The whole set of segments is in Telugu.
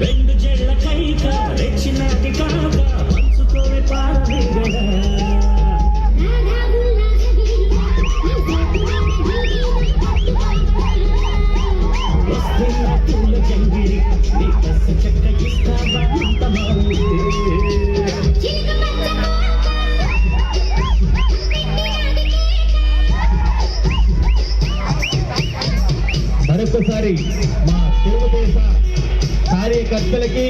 రెండు జళ్ళ కైక రెచ్చినది కాక పంచుకోవే పారవేగడా వస్తున్న పూల జంగిరి నీ కస చెక్క ఇస్తావా అంత మరొకసారి మా తెలుగుదేశ కార్యకర్తలకి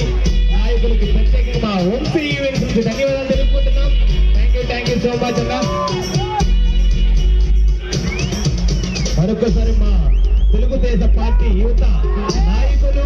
నాయకులకి ప్రత్యేకంగా మా వంశీ ఈవెంట్స్ కి ధన్యవాదాలు తెలుపుకుంటున్నాం. థ్యాంక్ యూ సో మచ్ అన్న. మరొకసారి మా తెలుగుదేశ పార్టీ యువత నాయకులు